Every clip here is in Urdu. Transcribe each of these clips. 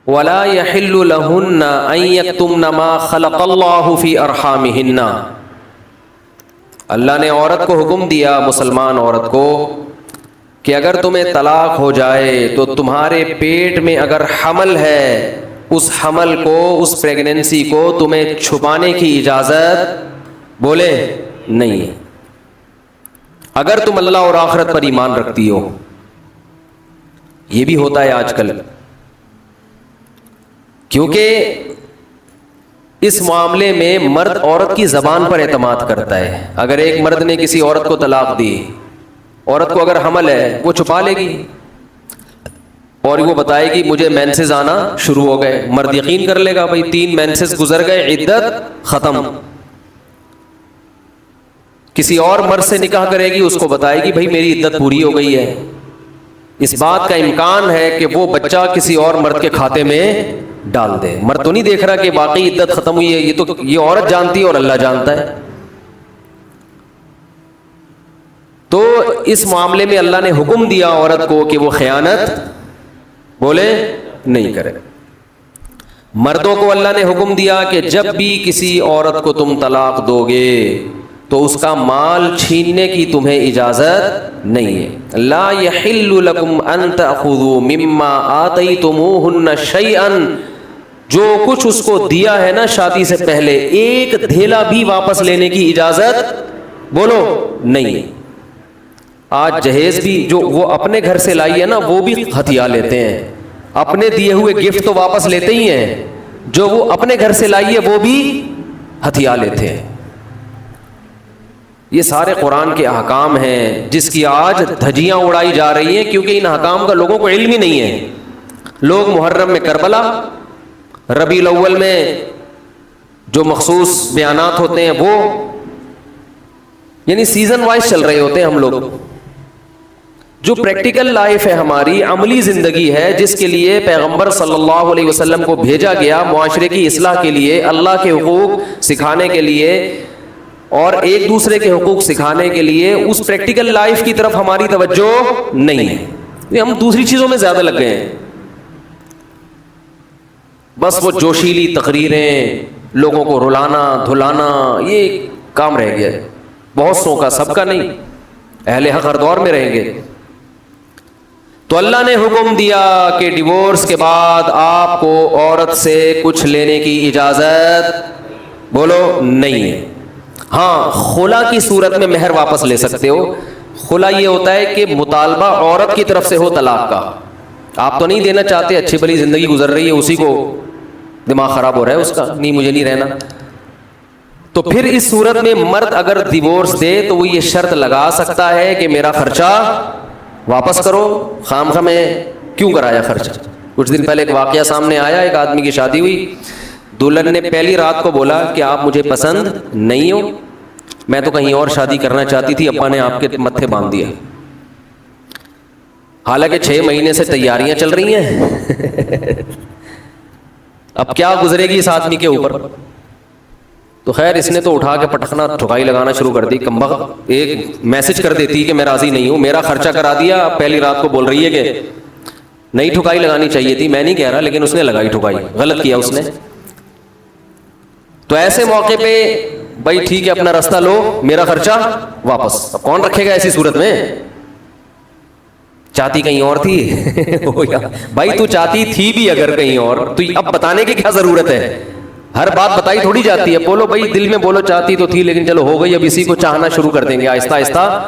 ولا يحل لهن ان يكتمن ما خلق الله في ارحامهن، اللہ نے عورت کو حکم دیا، مسلمان عورت کو، کہ اگر تمہیں طلاق ہو جائے تو تمہارے پیٹ میں اگر حمل ہے، اس حمل کو، اس پریگننسی کو تمہیں چھپانے کی اجازت بولے نہیں ہے، اگر تم اللہ اور آخرت پر ایمان رکھتی ہو۔ یہ بھی ہوتا ہے آج کل، کیونکہ اس معاملے میں مرد عورت کی زبان پر اعتماد کرتا ہے۔ اگر ایک مرد نے کسی عورت کو طلاق دی، عورت کو اگر حمل ہے وہ چھپا لے گی اور وہ بتائے گی مجھے مینسز آنا شروع ہو گئے، مرد یقین کر لے گا بھائی 3 مینسز گزر گئے، عدت ختم۔ کسی اور مرد سے نکاح کرے گی، اس کو بتائے گی بھائی میری عدت پوری ہو گئی ہے۔ اس بات کا امکان ہے کہ وہ بچہ کسی اور مرد کے کھاتے میں ڈال دے۔ مرد تو نہیں دیکھ رہا کہ باقی عدت ختم ہوئی ہے، یہ تو یہ عورت جانتی ہے اور اللہ جانتا ہے۔ تو اس معاملے میں اللہ نے حکم دیا عورت کو کہ وہ خیانت بولے نہیں کرے۔ مردوں کو اللہ نے حکم دیا کہ جب بھی کسی عورت کو تم طلاق دو گے تو اس کا مال چھیننے کی تمہیں اجازت نہیں ہے۔ لا یحل لکم ان تأخذوا مما آتیتموہن شیئا، جو کچھ اس کو دیا ہے نا شادی سے پہلے، ایک دھیلا بھی واپس لینے کی اجازت بولو نہیں ہے۔ آج جہیز بھی جو وہ اپنے گھر سے لائی ہے نا وہ بھی ہتھیا لیتے ہیں، اپنے دیے ہوئے گفٹ تو واپس لیتے ہی ہیں، جو وہ اپنے گھر سے لائی ہے وہ بھی ہتھیا لیتے ہیں۔ یہ سارے قرآن کے احکام ہیں جس کی آج دھجیاں اڑائی جا رہی ہیں، کیونکہ ان احکام کا لوگوں کو علم ہی نہیں ہے۔ لوگ محرم میں کربلا، ربیع الاول میں جو مخصوص بیانات ہوتے ہیں وہ، یعنی سیزن وائز چل رہے ہوتے ہیں ہم لوگ۔ جو پریکٹیکل لائف ہے ہماری، عملی زندگی ہے، جس کے لیے پیغمبر صلی اللہ علیہ وسلم کو بھیجا گیا، معاشرے کی اصلاح کے لیے، اللہ کے حقوق سکھانے کے لیے اور ایک دوسرے کے حقوق سکھانے کے لیے، اس پریکٹیکل لائف کی طرف ہماری توجہ نہیں ہے۔ ہم دوسری چیزوں میں زیادہ لگ گئے ہیں، بس وہ جوشیلی تقریریں، لوگوں کو رلانا دھلانا، یہ کام رہ گیا ہے بہت سو کا، سب کا نہیں۔ اہل حق ہر دور میں رہیں گے۔ تو اللہ نے حکم دیا کہ ڈیورس کے بعد آپ کو عورت سے کچھ لینے کی اجازت بولو نہیں ہے۔ ہاں، خلا کی صورت میں مہر واپس لے سکتے ہو۔ خلا یہ ہوتا ہے کہ مطالبہ عورت کی طرف سے ہو طلاق کا، آپ تو نہیں دینا چاہتے، اچھی بھلی زندگی گزر رہی ہے، اسی کو دماغ خراب ہو رہا ہے اس کا، نہیں مجھے نہیں رہنا، تو پھر اس صورت میں مرد اگر ڈیورس دے تو وہ یہ شرط لگا سکتا ہے کہ میرا خرچہ واپس کرو، خام خواہ میں کیوں کرایا خرچہ۔ کچھ دن پہلے ایک واقعہ سامنے آیا، ایک آدمی کی شادی ہوئی، دلہن نے پہلی رات کو بولا کہ آپ مجھے پسند نہیں ہو، میں تو کہیں اور شادی کرنا چاہتی تھی، ابا نے آپ کے متھے باندھ دیا۔ حالانکہ 6 مہینے سے تیاریاں چل رہی ہیں، اب کیا گزرے گی اس آدمی کے اوپر۔ تو خیر اس نے تو اٹھا کے پٹخنا ٹھکائی لگانا شروع کر دی، کمبخت ایک میسج کر دیتی کہ میں راضی نہیں ہوں، میرا خرچہ کرا دیا، اب پہلی رات کو بول رہی ہے کہ نہیں ٹھکائی لگانی چاہیے تھی، میں نہیں کہہ رہا، لیکن اس نے لگائی ٹھکائی، غلط کیا اس نے۔ تو ایسے موقع پہ بھائی ٹھیک ہے اپنا راستہ لو، میرا خرچہ واپس۔ اب کون رکھے گا ایسی صورت میں؟ چاہتی کہیں اور تھی بھائی تو چاہتی تھی بھی اگر کہیں اور، تو اب بتانے کی کیا ضرورت ہے؟ ہر بات بتائی تھوڑی جاتی ہے، بولو بھائی دل میں بولو چاہتی تو تھی لیکن چلو ہو گئی، اب اسی کو چاہنا شروع کر دیں گے آہستہ آہستہ۔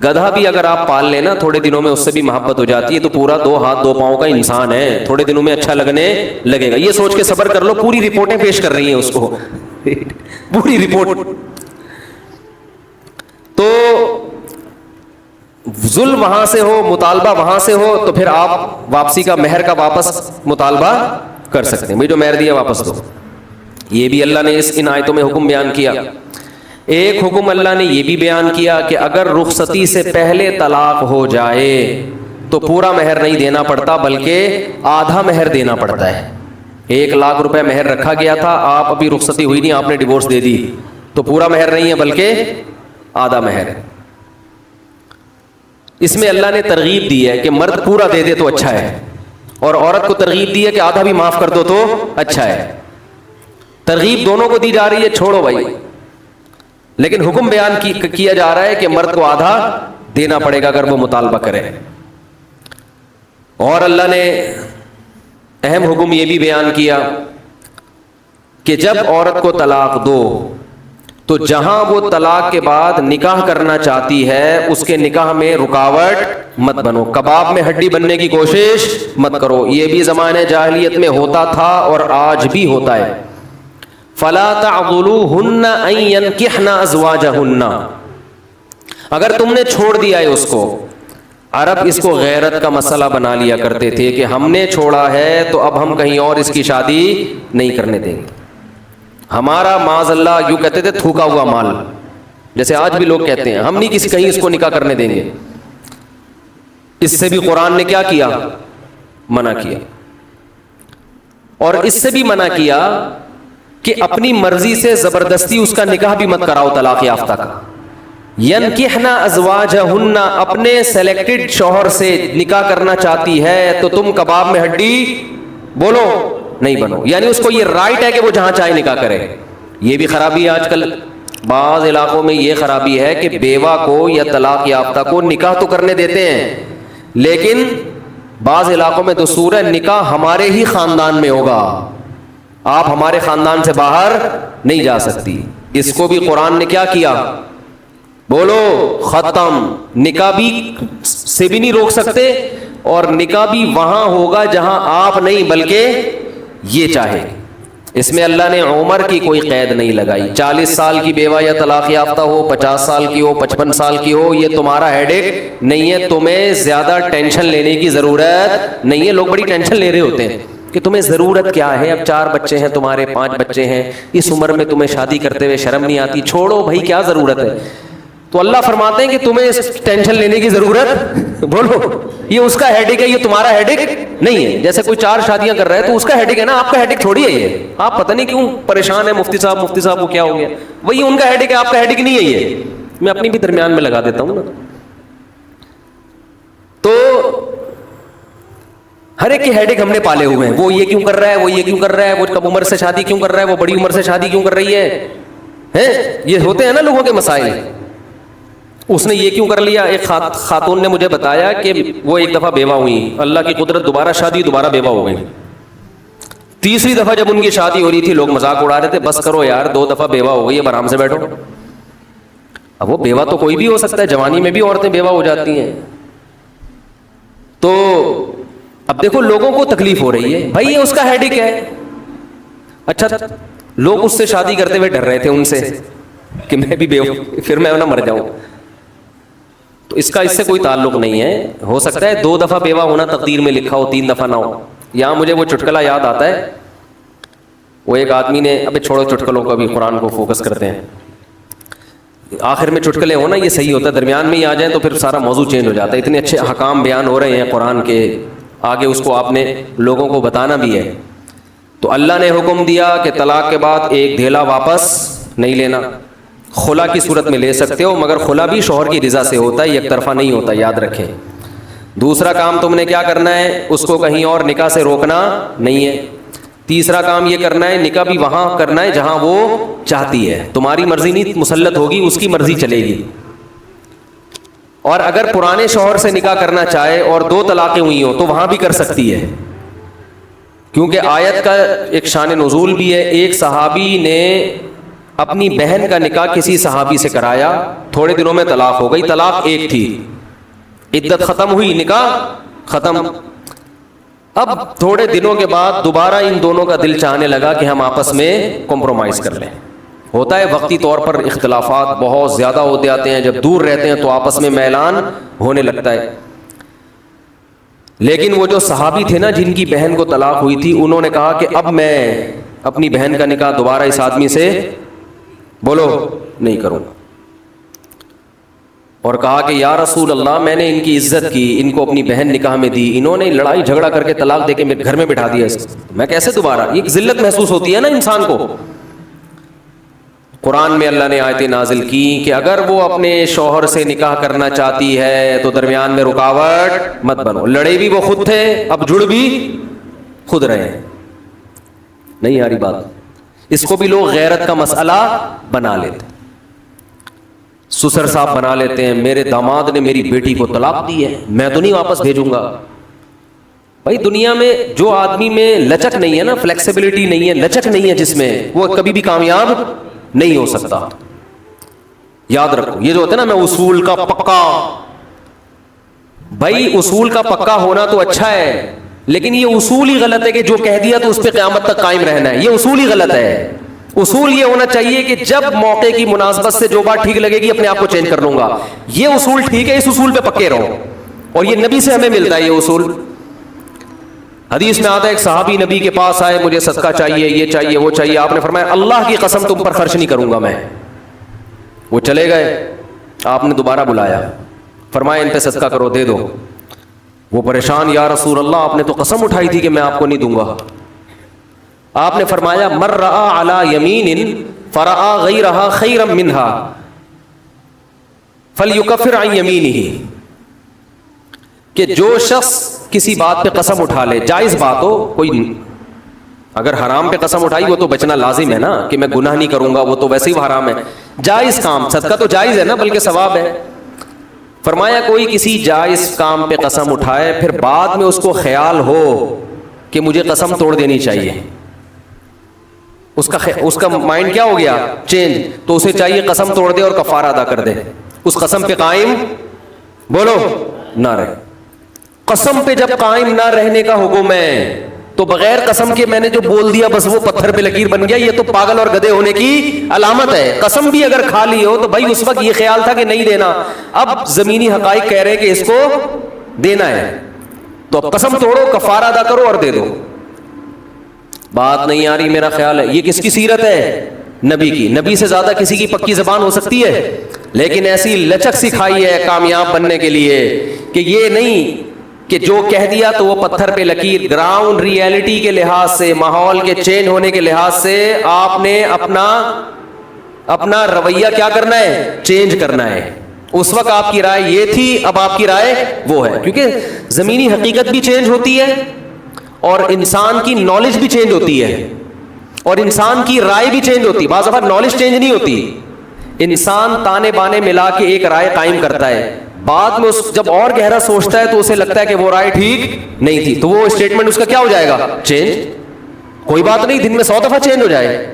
گدھا بھی اگر آپ پال لینا تھوڑے دنوں میں اس سے بھی محبت ہو جاتی ہے، تو پورا 2 ہاتھ 2 پاؤں کا انسان ہے، تھوڑے دنوں میں اچھا لگنے لگے گا، یہ سوچ کے صبر کر لو۔ پوری رپورٹیں پیش کر رہی ہیں اس کو پوری رپورٹ۔ تو ظلم وہاں سے ہو، مطالبہ وہاں سے ہو، تو پھر آپ واپسی کا مہر کا واپس مطالبہ کر سکتے ہیں، بھائی جو مہر دیا واپس دو۔ یہ بھی اللہ نے ان آیتوں میں حکم بیان کیا۔ ایک حکم اللہ نے یہ بھی بیان کیا کہ اگر رخصتی سے پہلے طلاق ہو جائے تو پورا مہر نہیں دینا پڑتا بلکہ آدھا مہر دینا پڑتا ہے۔ 1 لاکھ روپے مہر رکھا گیا تھا، آپ ابھی رخصتی ہوئی نہیں، آپ نے ڈیورس دے دی، تو پورا مہر نہیں ہے بلکہ آدھا مہر ہے۔ اس میں اللہ نے ترغیب دی ہے کہ مرد پورا دے دے تو اچھا ہے، اور عورت کو ترغیب دی ہے کہ آدھا بھی معاف کر دو تو اچھا ہے. ترغیب دونوں کو دی جا رہی ہے, چھوڑو بھائی, لیکن حکم بیان کیا جا رہا ہے کہ مرد کو آدھا دینا پڑے گا اگر وہ مطالبہ کرے. اور اللہ نے اہم حکم یہ بھی بیان کیا کہ جب عورت کو طلاق دو تو جہاں وہ طلاق کے بعد نکاح کرنا چاہتی ہے اس کے نکاح میں رکاوٹ مت بنو, کباب میں ہڈی بننے کی کوشش مت کرو. یہ بھی زمانے جاہلیت میں ہوتا تھا اور آج بھی ہوتا ہے. فلا تعضلوهن ان ينكحن ازواجهن, اگر تم نے چھوڑ دیا ہے اس کو. عرب اس کو غیرت کا مسئلہ بنا لیا کرتے تھے کہ ہم نے چھوڑا ہے تو اب ہم کہیں اور اس کی شادی نہیں کرنے دیں گے. ہمارا معاذ اللہ یوں کہتے تھے تھوکا ہوا مال, جیسے آج بھی لوگ کہتے ہیں ہم نہیں کسی کہیں اس کو نکاح کرنے دیں گے. اس سے بھی قرآن نے کیا کیا, منع کیا. اور اس سے بھی منع کیا کہ اپنی مرضی سے زبردستی اس کا نکاح بھی مت کراؤ طلاق یافتہ کا. ینکحن ازواجہن, اپنے سلیکٹڈ شوہر سے نکاح کرنا چاہتی ہے تو تم کباب میں ہڈی بولو نہیں بنو. یعنی اس کو یہ رائٹ ہے کہ وہ جہاں چاہے نکاح کرے. یہ بھی خرابی ہے آج کل بعض علاقوں میں, یہ خرابی ہے کہ بیوہ کو یا طلاق یافتہ کو نکاح تو کرنے دیتے ہیں لیکن بعض علاقوں میں دستور ہے نکاح ہمارے ہی خاندان میں ہوگا, آپ ہمارے خاندان سے باہر نہیں جا سکتی. اس کو بھی قرآن نے کیا کیا, بولو ختم. نکاح بھی سے بھی نہیں روک سکتے اور نکاح بھی وہاں ہوگا جہاں آپ نہیں بلکہ یہ چاہے. اس میں اللہ نے عمر کی کوئی قید نہیں لگائی. 40 سال کی بیوہ یا طلاق یافتہ ہو, 50 سال کی ہو, 55 سال کی ہو, یہ تمہارا ہیڈ ایک نہیں ہے. تمہیں زیادہ ٹینشن لینے کی ضرورت نہیں ہے. لوگ بڑی ٹینشن لے رہے ہوتے ہیں کہ تمہیں ضرورت کیا ہے, اب 4 بچے ہیں تمہارے, 5 بچے ہیں, اس عمر میں تمہیں شادی کرتے ہوئے شرم نہیں آتی. چھوڑو بھائی, کیا ضرورت ہے. تو اللہ فرماتے ہیں کہ تمہیں ٹینشن لینے کی ضرورت, بولو یہ اس کا ہیڈک ہے, یہ تمہارا ہیڈک نہیں ہے. جیسے کوئی 4 شادیاں کر رہا ہے تو اس کا ہیڈک ہے نا, آپ کا ہیڈک تھوڑی ہے. یہ آپ پتہ نہیں کیوں پریشان ہیں, مفتی صاحب کو کیا ہو گیا, وہی ان کا ہیڈک ہے, آپ کا ہیڈک نہیں ہے. یہ میں اپنی بھی درمیان میں لگا دیتا ہوں نا. تو ہر ایک کے ہیڈک ہم نے پالے ہوئے ہیں. وہ یہ کیوں کر رہا ہے, وہ یہ کیوں کر رہا ہے, وہ کم عمر سے شادی کیوں کر رہا ہے, وہ بڑی عمر سے شادی کیوں کر رہی ہے. یہ ہوتے ہیں نا لوگوں کے مسائل. اس نے یہ کیوں کر لیا. ایک خاتون نے مجھے بتایا کہ وہ ایک دفعہ بیوہ ہوئی, اللہ کی قدرت دوبارہ شادی, دوبارہ بیوہ ہو گئی. تیسری دفعہ جب ان کی شادی ہو رہی تھی لوگ مذاق اڑا رہے تھے, بس کرو یار 2 دفعہ بیوہ ہو گئی, اب آرام سے بیٹھو. اب وہ بیوہ تو کوئی بھی ہو سکتا ہے, جوانی میں بھی عورتیں بیوہ ہو جاتی ہیں. تو اب دیکھو لوگوں کو تکلیف ہو رہی ہے, بھائی یہ اس کا ہیڈک ہے. اچھا لوگ اس سے شادی کرتے ہوئے ڈر رہے تھے ان سے کہ میں بھی بیوہ, پھر میں نہ مر جاؤں. تو اس کا اس سے کوئی تعلق نہیں ہے. ہو سکتا ہے 2 دفعہ بیوہ ہونا تقدیر میں لکھا ہو, 3 دفعہ نہ ہو. یہاں مجھے وہ چٹکلا یاد آتا ہے, وہ ایک آدمی نے, ابے چھوڑو چٹکلوں کو, ابھی قرآن کو فوکس کرتے ہیں. آخر میں چٹکلے ہو نا یہ صحیح ہوتا ہے, درمیان میں ہی آ جائیں تو پھر سارا موضوع چینج ہو جاتا ہے. اتنے اچھے احکام بیان ہو رہے ہیں قرآن کے, آگے اس کو آپ نے لوگوں کو بتانا بھی ہے. تو اللہ نے حکم دیا کہ طلاق کے بعد ایک دھیلا واپس نہیں لینا. خلا کی صورت میں لے سکتے ہو, مگر خلا بھی شوہر کی رضا سے ہوتا ہے, یک طرفہ نہیں ہوتا, یاد رکھیں. دوسرا کام تم نے کیا کرنا ہے, اس کو کہیں اور نکاح سے روکنا نہیں ہے. تیسرا کام یہ کرنا ہے, نکاح بھی وہاں کرنا ہے جہاں وہ چاہتی ہے. تمہاری مرضی نہیں مسلط ہوگی, اس کی مرضی چلے گی. اور اگر پرانے شوہر سے نکاح کرنا چاہے اور 2 طلاقیں ہوئی ہوں تو وہاں بھی کر سکتی ہے, کیونکہ آیت کا ایک شان نزول بھی ہے. ایک صحابی نے اپنی بہن کا نکاح کسی صحابی سے کرایا, تھوڑے دنوں میں طلاق ہو گئی. طلاق ایک تھی, عدت ختم ہوئی, نکاح ختم. اب تھوڑے دنوں کے بعد دوبارہ ان دونوں کا دل چاہنے لگا کہ ہم آپس میں کمپرومائز کر لیں. ہوتا ہے وقتی طور پر اختلافات بہت زیادہ ہوتے آتے ہیں, جب دور رہتے ہیں تو آپس میں میلان ہونے لگتا ہے. لیکن وہ جو صحابی تھے نا جن کی بہن کو طلاق ہوئی تھی, انہوں نے کہا کہ اب میں اپنی بہن کا نکاح دوبارہ اس آدمی سے بولو نہیں کروں. اور کہا کہ یا رسول اللہ, میں نے ان کی عزت کی, ان کو اپنی بہن نکاح میں دی, انہوں نے لڑائی جھگڑا کر کے طلاق دے کے میرے گھر میں بٹھا دیا, میں کیسے دوبارہ. یہ ذلت محسوس ہوتی ہے نا انسان کو. قرآن میں اللہ نے آیتیں نازل کی کہ اگر وہ اپنے شوہر سے نکاح کرنا چاہتی ہے تو درمیان میں رکاوٹ مت بنو. لڑے بھی وہ خود تھے, اب جڑ بھی خود رہے ہیں. نہیں آ رہی بات؟ اس کو بھی لوگ غیرت کا مسئلہ بنا لیتے, سسر صاحب بنا لیتے ہیں. میرے داماد نے میری بیٹی کو طلاق دی ہے, میں تو نہیں واپس بھیجوں گا. بھائی دنیا میں جو آدمی میں لچک نہیں ہے نا, فلیکسیبلٹی نہیں ہے, لچک نہیں ہے جس میں, وہ کبھی بھی کامیاب نہیں ہو سکتا. یاد رکھو یہ جو ہوتا ہے نا, میں اصول کا پکا. بھائی اصول کا پکا ہونا تو اچھا ہے, لیکن یہ اصول ہی غلط ہے کہ جو کہہ دیا تو اس پہ قیامت تک قائم رہنا ہے. یہ اصول ہی غلط ہے. اصول یہ ہونا چاہیے کہ جب موقع کی مناسبت سے جو بات ٹھیک لگے گی اپنے آپ کو چینج کر لوں گا. یہ اصول ٹھیک ہے, اس اصول پہ پکے رہو. اور یہ نبی سے ہمیں ملتا ہے یہ اصول. حدیث میں آتا ہے ایک صحابی نبی کے پاس آئے, مجھے صدقہ چاہیے, یہ چاہیے, وہ چاہیے. آپ نے فرمایا اللہ کی قسم تم پر خرچ نہیں کروں گا میں. وہ چلے گئے, آپ نے دوبارہ بلایا, فرمایا ان پہ صدقہ کرو, دے دو. وہ پریشان, یا رسول اللہ آپ نے تو قسم اٹھائی تھی کہ میں آپ کو نہیں دوں گا. آپ نے فرمایا مر رآ علی یمین فرآ غیرہا خیرا منہا فلیکفر عن یمینہ. کہ جو شخص کسی بات پہ قسم اٹھا لے, جائز بات ہو, کوئی اگر حرام پہ قسم اٹھائی وہ تو بچنا لازم ہے نا, کہ میں گناہ نہیں کروں گا, وہ تو ویسے ہی حرام ہے. جائز کام, صدقہ تو جائز ہے نا, بلکہ ثواب ہے. فرمایا کوئی کسی جائز کام پہ قسم اٹھائے, پھر بعد میں اس کو خیال ہو کہ مجھے قسم توڑ دینی چاہیے, اس کا مائنڈ کیا ہو گیا, چینج, تو اسے چاہیے قسم توڑ دے اور کفارہ ادا کر دے, اس قسم پہ قائم بولو نہ رہے. قسم پہ جب قائم نہ رہنے کا حکم ہے تو بغیر قسم کے میں نے جو بول دیا بس وہ پتھر پہ لکیر بن گیا, یہ تو پاگل اور گدھے ہونے کی علامت ہے. قسم بھی اگر کھا لی ہو تو بھائی اس وقت یہ خیال تھا کہ نہیں دینا, اب زمینی حقائق کہہ رہے کہ اس کو دینا ہے, تو اب قسم توڑو, کفارہ ادا کرو اور دے دو. بات نہیں آ رہی میرا خیال ہے. یہ کس کی سیرت ہے, نبی کی. نبی سے زیادہ کسی کی پکی زبان ہو سکتی ہے, لیکن ایسی لچک سکھائی ہے کامیاب بننے کے لیے کہ یہ نہیں کہ جو کہہ دیا تو وہ پتھر پہ لکیر. گراؤنڈ ریئلٹی کے لحاظ سے, ماحول کے چینج ہونے کے لحاظ سے آپ نے اپنا رویہ کیا کرنا ہے, چینج کرنا ہے. اس وقت آپ کی رائے یہ تھی, اب آپ کی رائے وہ ہے, کیونکہ زمینی حقیقت بھی چینج ہوتی ہے اور انسان کی نالج بھی چینج ہوتی ہے اور انسان کی رائے بھی چینج ہوتی ہے. بعض دفعہ نالج چینج نہیں ہوتی, انسان تانے بانے ملا کے ایک رائے قائم کرتا ہے, بعد میں جب اور گہرا سوچتا ہے تو اسے لگتا ہے کہ وہ رائے ٹھیک نہیں تھی, تو وہ اسٹیٹمنٹ اس کا کیا ہو جائے گا, چینج. کوئی بات نہیں, دن میں 100 دفعہ چینج ہو جائے.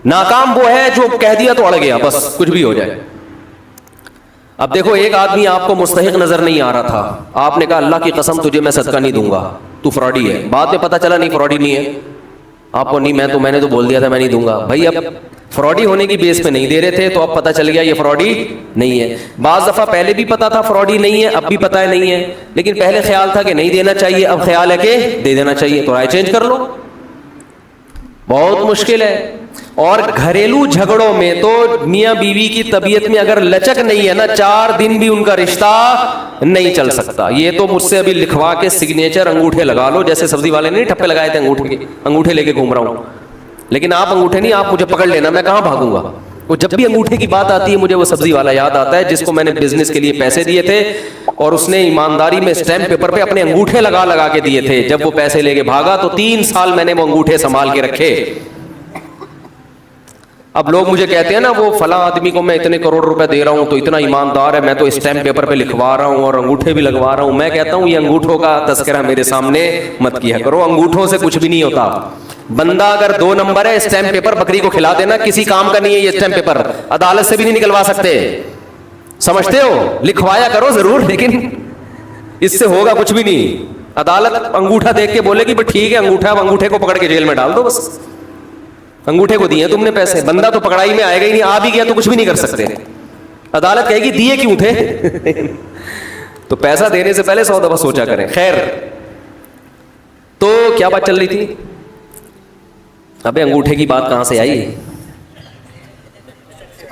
ناکام وہ ہے جو کہہ دیا تو اڑ گیا, بس کچھ بھی ہو جائے. اب دیکھو ایک آدمی آپ کو مستحق نظر نہیں آ رہا تھا, آپ نے کہا اللہ کی قسم تجھے میں صدقہ نہیں دوں گا, تو فراڈی ہے. بعد میں پتا چلا نہیں فراڈی نہیں ہے, آپ کو نہیں, میں نے تو بول دیا تھا میں نہیں دوں گا. بھائی اب فراڈی ہونے کی بیس پہ نہیں دے رہے تھے, تو اب پتہ چل گیا یہ فراڈی نہیں ہے. بعض دفعہ پہلے بھی پتا تھا فراڈی نہیں ہے, اب بھی پتا ہے نہیں ہے, لیکن پہلے خیال تھا کہ نہیں دینا چاہیے, اب خیال ہے کہ دے دینا چاہیے, تو رائے چینج کر لو. بہت مشکل ہے. اور گھریلو جھگڑوں میں تو میاں بیوی کی طبیعت میں اگر لچک نہیں ہے نا, 4 دن بھی ان کا رشتہ نہیں چل سکتا. یہ تو مجھ سے ابھی لکھوا کے سگنیچر انگوٹھے لگا لو, جیسے سبزی والے نے ٹھپے لگائے تھے انگوٹھے لے کے گھوم رہا ہوں. لیکن آپ انگوٹھے نہیں, آپ مجھے پکڑ لینا, میں کہاں بھاگوں گا. وہ جب بھی انگوٹھے کی بات آتی ہے مجھے وہ سبزی والا یاد آتا ہے جس کو میں نے بزنس کے لیے پیسے دیے تھے اور اس نے ایمانداری میں اسٹیمپ پیپر پہ اپنے انگوٹھے لگا کے دیے تھے. جب وہ پیسے لے کے بھاگا تو 3 سال میں نے وہ انگوٹھے سنبھال کے رکھے. اب لوگ مجھے کہتے ہیں نا وہ فلاں آدمی کو میں اتنے کروڑ روپے دے رہا ہوں تو اتنا ایماندار ہے, میں تو اسٹیمپ پیپر پہ لکھوا رہا ہوں اور انگوٹھے بھی لگوا رہا ہوں. میں کہتا ہوں یہ انگوٹھوں کا تذکرہ میرے سامنے مت کیا کرو, انگوٹھوں سے کچھ بھی نہیں ہوتا. بندہ اگر 2 نمبر ہے, اسٹیمپ پیپر بکری کو کھلا دینا, کسی کام کا نہیں ہے یہ اسٹیمپ پیپر, عدالت سے بھی نہیں نکلوا سکتے. سمجھتے ہو, لکھوایا کرو ضرور, لیکن اس سے ہوگا کچھ بھی نہیں. عدالت انگوٹھا دیکھ کے بولے گی ٹھیک ہے انگوٹھا, اب انگوٹھے کو پکڑ کے جیل میں ڈال دو بس. انگوٹھے کو دیے تم نے پیسے, بندہ تو پکڑائی میں آئے گا ہی نہیں, آ بھی گیا تو کچھ بھی نہیں کر سکتے. عدالت کہے گی دیے کیوں تھے. تو پیسہ دینے سے پہلے 100 دفعہ سوچا کریں. خیر, تو کیا بات چل رہی تھی, ابے انگوٹھے کی بات کہاں سے آئی.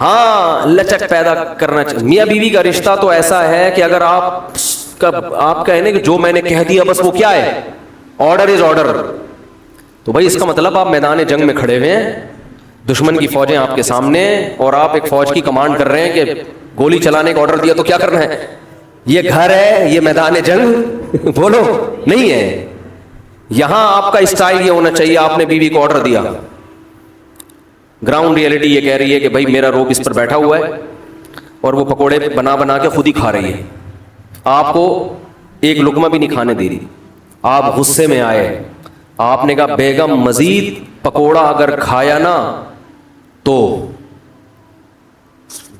ہاں, لچک پیدا کرنا چاہیے. میاں بیوی کا رشتہ تو ایسا ہے کہ اگر آپ کہیں نا کہ جو میں نے کہہ دیا بس وہ کیا ہے, آرڈر از آرڈر, تو بھائی اس کا مطلب آپ میدان جنگ میں کھڑے ہوئے ہیں, دشمن کی فوجیں آپ کے سامنے اور آپ ایک فوج کی کمانڈ کر رہے ہیں کہ گولی چلانے کا آرڈر دیا تو کیا کرنا ہے؟ یہ گھر ہے، یہ میدان جنگ بولو نہیں ہے. یہاں آپ کا اسٹائل یہ ہونا چاہیے، آپ نے بیوی کو آرڈر دیا، گراؤنڈ ریئلٹی یہ کہہ رہی ہے کہ بھائی میرا روب اس پر بیٹھا ہوا ہے اور وہ پکوڑے بنا بنا کے خود ہی کھا رہی ہے، آپ کو ایک لقمہ بھی نہیں کھانے دے رہی. آپ غصے میں آئے، آپ نے کہا بیگم مزید پکوڑا اگر کھایا نا تو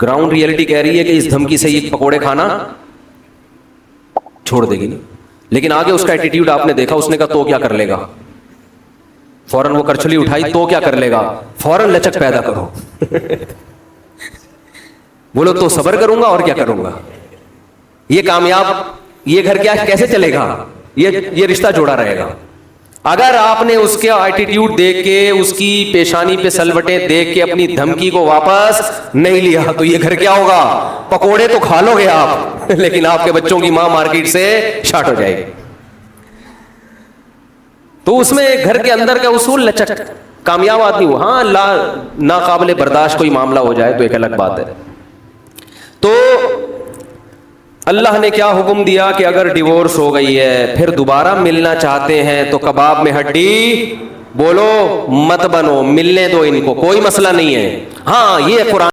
گراؤنڈ ریئلٹی کہہ رہی ہے کہ اس دھمکی سے یہ پکوڑے کھانا چھوڑ دے گی نہیں. لیکن آگے اس کا ایٹیٹیوڈ آپ نے دیکھا، اس نے کہا تو کیا کر لے گا، فوراً وہ کرچلی اٹھائی، تو کیا کر لے گا، فوراً لچک پیدا کرو بولو تو صبر کروں گا اور کیا کروں گا. یہ کامیاب، یہ گھر کیا کیسے چلے گا، یہ رشتہ جوڑا رہے گا. اگر آپ نے اس کا ایٹیٹیوڈ دیکھ کے، اس کی پیشانی پہ سلوٹیں دیکھ کے اپنی دھمکی کو واپس نہیں لیا تو یہ گھر کیا ہوگا، پکوڑے تو کھا لو گے آپ لیکن آپ کے بچوں کی ماں مارکیٹ سے شارٹ ہو جائے گی. تو اس میں گھر کے اندر کا اصول لچک، کامیاب آدمی ہو. ہاں ناقابل برداشت کوئی معاملہ ہو جائے تو ایک الگ بات ہے. تو اللہ نے کیا حکم دیا کہ اگر ڈیورس ہو گئی ہے پھر دوبارہ ملنا چاہتے ہیں تو کباب میں ہڈی بولو مت بنو، ملنے دو ان کو، کوئی مسئلہ نہیں ہے. ہاں یہ قرآن